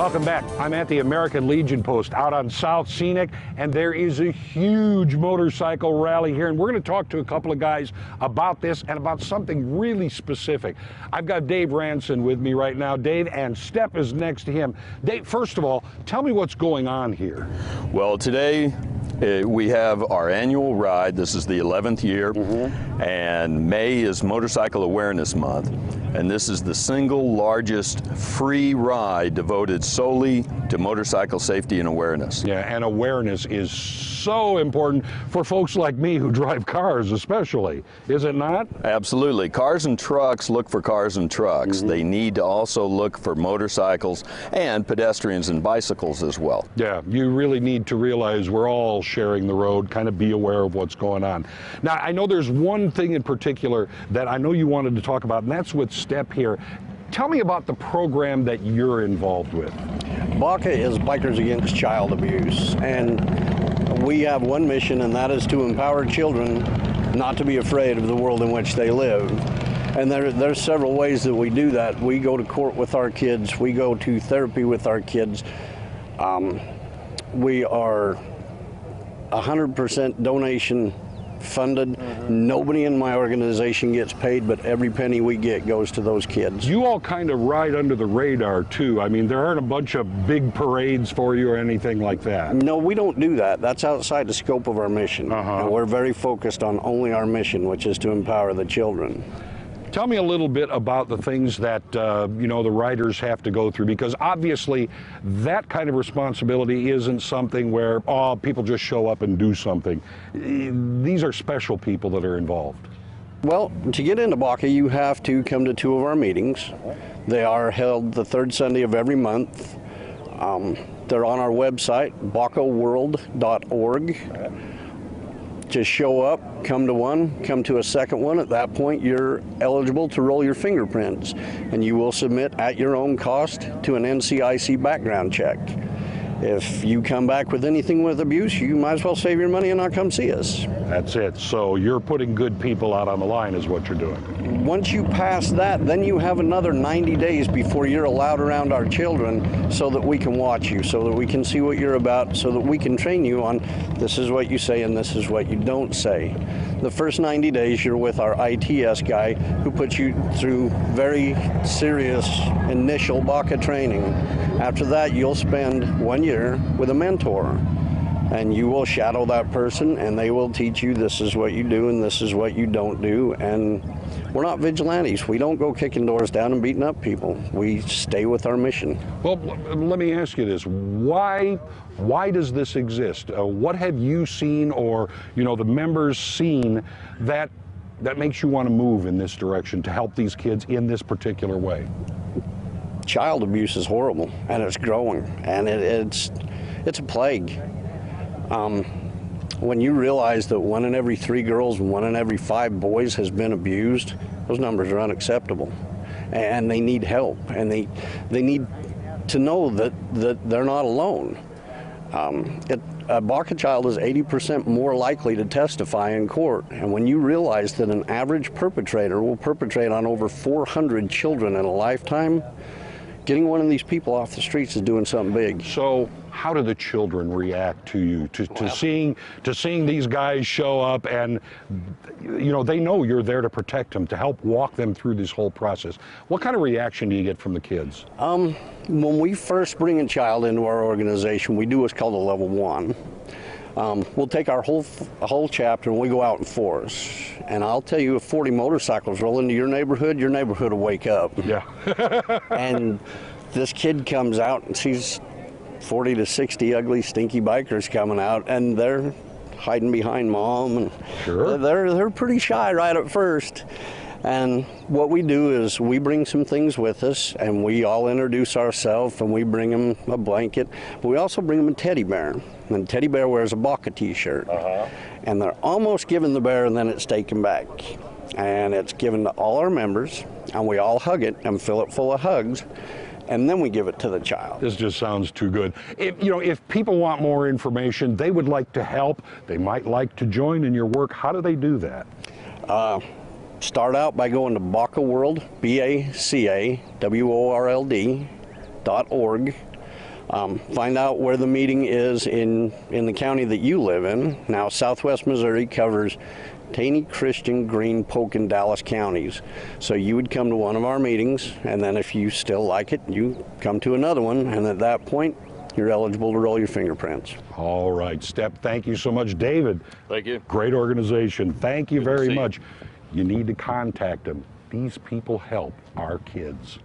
Welcome back. I'm at the American Legion post out on South Scenic, and there is a huge motorcycle rally here, and we're going to talk to a couple of guys about this and about something really specific. I've got Dave Ranson with me right now. Dave, and Step is next to him. Dave, first of all, tell me what's going on here. Well, today we have our annual ride. This is the 11th year, and May is Motorcycle Awareness Month, and this is the single largest free ride devoted solely to motorcycle safety and awareness. Yeah, and awareness is so important for folks like me who drive cars especially, is it not? Absolutely. Cars and trucks look for cars and trucks. They need to also look for motorcycles and pedestrians and bicycles as well. Yeah, you really need to realize we're all sharing the road, kind of be aware of what's going on. Now, I know there's one thing in particular that I know you wanted to talk about, and that's with Step here. Tell me about the program that you're involved with. BACA is Bikers Against Child Abuse, and we have one mission, and that is to empower children not to be afraid of the world in which they live. And there's several ways that we do that. We go to court with our kids. We go to therapy with our kids. We are 100% donation funded. Nobody in my organization gets paid, but every penny we get goes to those kids. You all kind of ride under the radar too. I mean, there aren't a bunch of big parades for you or anything like that. No, we don't do that. That's outside the scope of our mission. And we're very focused on only our mission, which is to empower the children. Tell me a little bit about the things that you know, the riders have to go through, because obviously that kind of responsibility isn't something where people just show up and do something. These are special people that are involved. Well, to get into BACA, you have to come to 2 of our meetings. They are held the 3rd Sunday of every month. They're on our website, bacaworld.org. Just show up, come to one, come to a second one. At that point, you're eligible to roll your fingerprints, and you will submit at your own cost to an NCIC background check. If you come back with anything with abuse, you might as well save your money and not come see us. That's it. So you're putting good people out on the line is what you're doing. Once you pass that, then you have another 90 days before you're allowed around our children, so that we can watch you, so that we can see what you're about, so that we can train you on this is what you say and this is what you don't say. The first 90 days you're with our ITS guy, who puts you through very serious initial BACA training. After that, you'll spend 1 year with a mentor, and you will shadow that person, and they will teach you this is what you do and this is what you don't do. And we're not vigilantes. We don't go kicking doors down and beating up people. We stay with our mission. Well, let me ask you this. Why does this exist? What have you seen, or you know, the members seen, that makes you want to move in this direction to help these kids in this particular way? Child abuse is horrible, and it's growing, and it's a plague. When you realize that 1 in every 3 girls and 1 in every 5 boys has been abused, those numbers are unacceptable, and they need help, and they need to know that they're not alone. A BACA child is 80% more likely to testify in court, and when you realize that an average perpetrator will perpetrate on over 400 children in a lifetime, getting one of these people off the streets is doing something big. So how do the children react to you, to seeing these guys show up, and you know, they know you're there to protect them, to help walk them through this whole process? What kind of reaction do you get from the kids? When we first bring a child into our organization, we do what's called a level 1. We'll take our whole chapter and we go out and force. And I'll tell you, if 40 motorcycles roll into your neighborhood will wake up. Yeah. And this kid comes out and sees 40 to 60 ugly, stinky bikers coming out, and they're hiding behind mom, and they're pretty shy right at first. And what we do is we bring some things with us, and we all introduce ourselves, and we bring them a blanket, but we also bring them a teddy bear. And the teddy bear wears a BACA t-shirt. And they're almost given the bear, and then it's taken back. And it's given to all our members, and we all hug it and fill it full of hugs, and then we give it to the child. This just sounds too good. If people want more information, they would like to help, they might like to join in your work, how do they do that? Start out by going to BACAworld, BACAWORLD.org. Find out where the meeting is in the county that you live in. Now, Southwest Missouri covers Taney, Christian, Greene, Polk, and Dallas counties. So you would come to one of our meetings, and then if you still like it, you come to another one, and at that point, you're eligible to roll your fingerprints. All right, Step, thank you so much. David. Thank you. Great organization. Thank you Good to very see you. much. You need to contact them. These people help our kids.